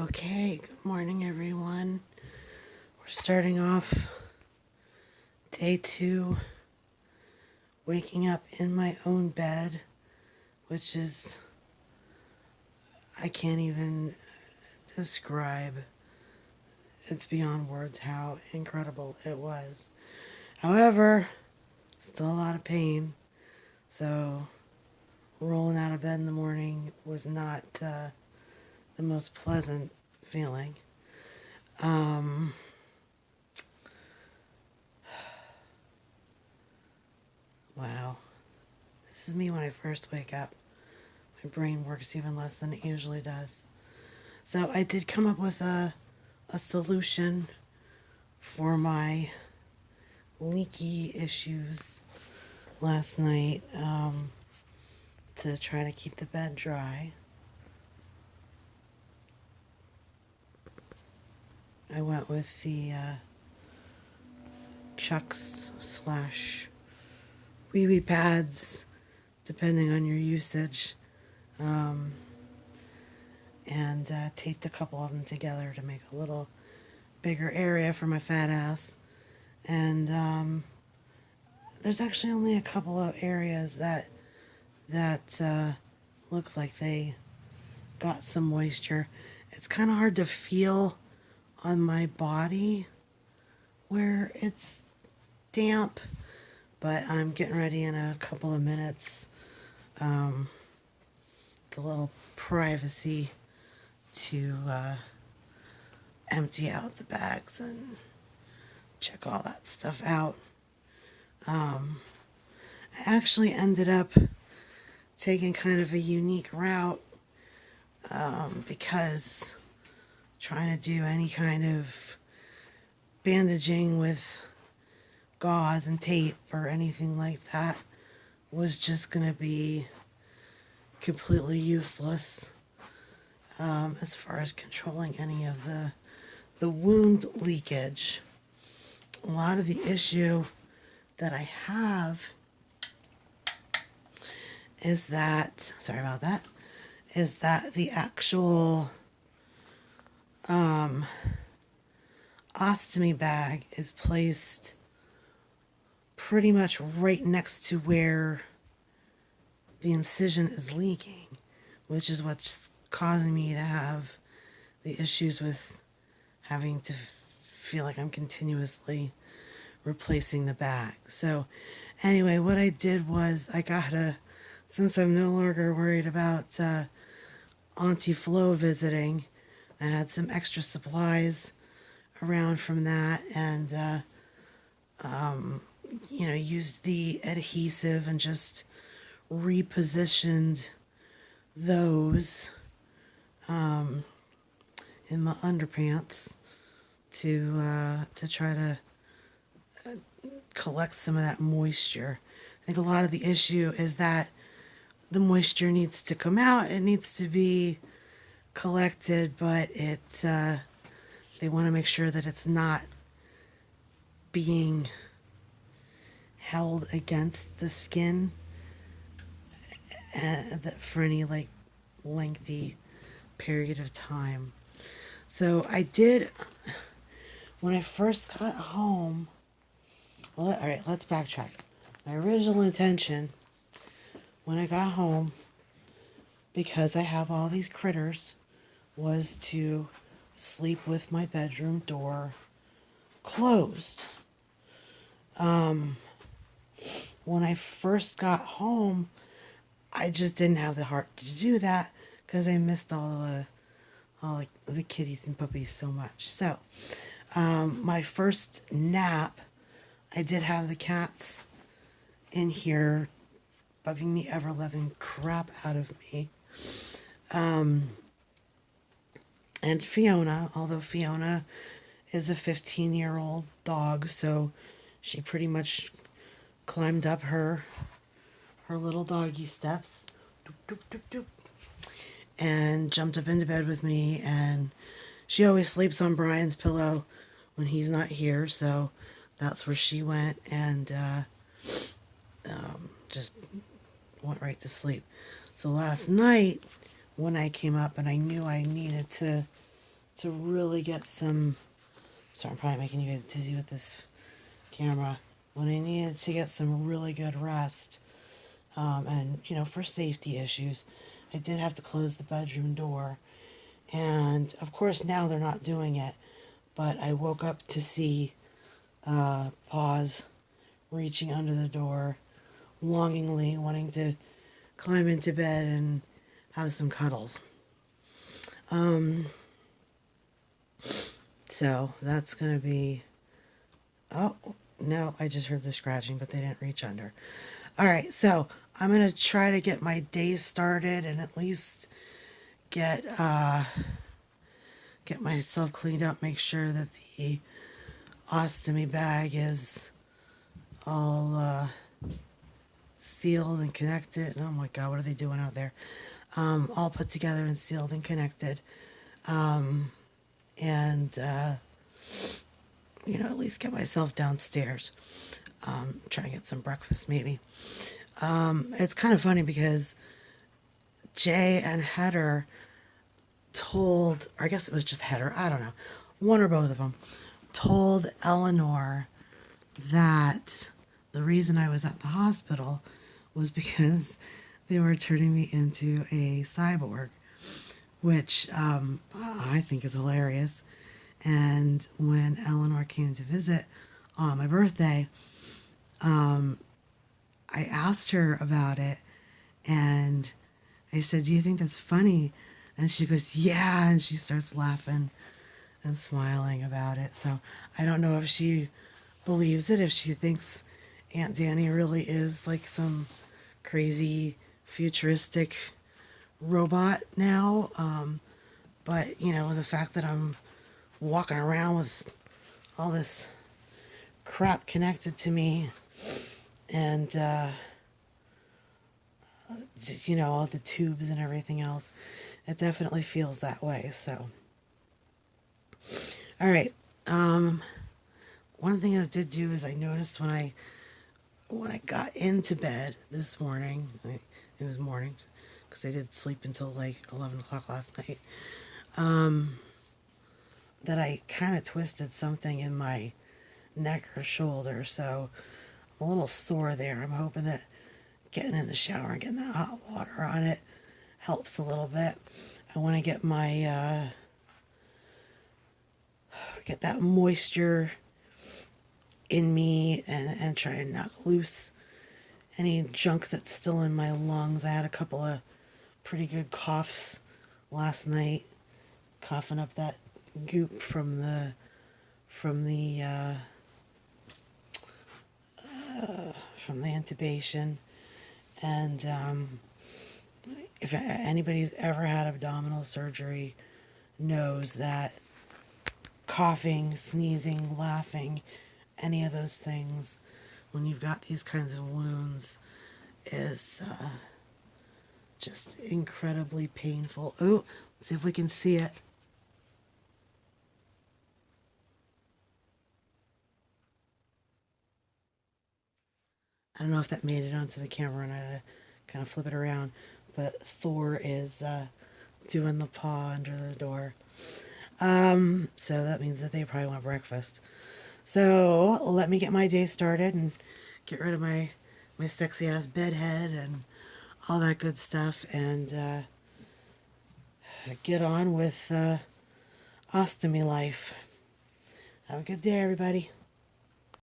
Okay, good morning, everyone. We're starting off day 2, waking up in my own bed, which is, I can't even describe. It's beyond words how incredible it was. However, still a lot of pain, so rolling out of bed in the morning was not the most pleasant feeling. Wow. This is me when I first wake up. My brain works even less than it usually does. So I did come up with a solution for my leaky issues last night to try to keep the bed dry. I went with the Chucks slash wee wee pads, depending on your usage, and taped a couple of them together to make a little bigger area for my fat ass. And there's actually only a couple of areas that look like they got some moisture. It's kind of hard to feel on my body where it's damp, but I'm getting ready in a couple of minutes. The little privacy to empty out the bags and check all that stuff out. I actually ended up taking kind of a unique route because trying to do any kind of bandaging with gauze and tape or anything like that was just going to be completely useless as far as controlling any of the wound leakage. A lot of the issue that I have is that, sorry about that, is that the actual ostomy bag is placed pretty much right next to where the incision is leaking, which is what's causing me to have the issues with having to feel like I'm continuously replacing the bag. So anyway, what I did was since I'm no longer worried about Auntie Flo visiting, I had some extra supplies around from that and used the adhesive and just repositioned those in my underpants to try to collect some of that moisture. I think a lot of the issue is that the moisture needs to come out. It needs to be collected, but they want to make sure that it's not being held against the skin for any lengthy period of time. So I did, when I first got home, well, all right, let's backtrack. My original intention when I got home, because I have all these critters, was to sleep with my bedroom door closed. When I first got home, I just didn't have the heart to do that because I missed all the kitties and puppies so much. So, my first nap, I did have the cats in here bugging the ever-loving crap out of me. And Fiona, although Fiona is a 15-year-old dog, so she pretty much climbed up her little doggy steps, doop, doop, doop, doop, and jumped up into bed with me, and she always sleeps on Brian's pillow when he's not here, so that's where she went, and just went right to sleep. So last night, when I came up and I knew I needed to to really get some. Sorry, I'm probably making you guys dizzy with this camera. When I needed to get some really good rest, and for safety issues, I did have to close the bedroom door. And of course, now they're not doing it, but I woke up to see Paws reaching under the door, longingly wanting to climb into bed and have some cuddles. So that's going to be. Oh, no, I just heard the scratching, but they didn't reach under. All right, so I'm going to try to get my day started and at least get get myself cleaned up, make sure that the ostomy bag is all sealed and connected. Oh my God, what are they doing out there? All put together and sealed and connected. And at least get myself downstairs. Try and get some breakfast, maybe. It's kind of funny because Jay and Heather told, or I guess it was just Heather, I don't know, one or both of them, told Eleanor that the reason I was at the hospital was because they were turning me into a cyborg, which I think is hilarious. And when Eleanor came to visit on my birthday, I asked her about it, and I said, "Do you think that's funny?" And she goes, "Yeah," and she starts laughing and smiling about it. So I don't know if she believes it, if she thinks Aunt Danny really is like some crazy futuristic robot now. But the fact that I'm walking around with all this crap connected to me, and all the tubes and everything else, it definitely feels that way. So all right. One thing I did do is I noticed when I got into bed this morning, it was morning because I did sleep until like 11 o'clock last night, that I kind of twisted something in my neck or shoulder, so I'm a little sore there. I'm hoping that getting in the shower and getting that hot water on it helps a little bit. I want to get my get that moisture in me and try and knock loose any junk that's still in my lungs. I had a couple of pretty good coughs last night, coughing up that goop from the intubation. And if anybody who's ever had abdominal surgery knows that coughing, sneezing, laughing, any of those things when you've got these kinds of wounds is just incredibly painful. Oh, let's see if we can see it. I don't know if that made it onto the camera, and I had to kind of flip it around, but Thor is doing the paw under the door. So that means that they probably want breakfast. So let me get my day started and get rid of my sexy ass bedhead and all that good stuff, and get on with ostomy life. Have a good day, everybody.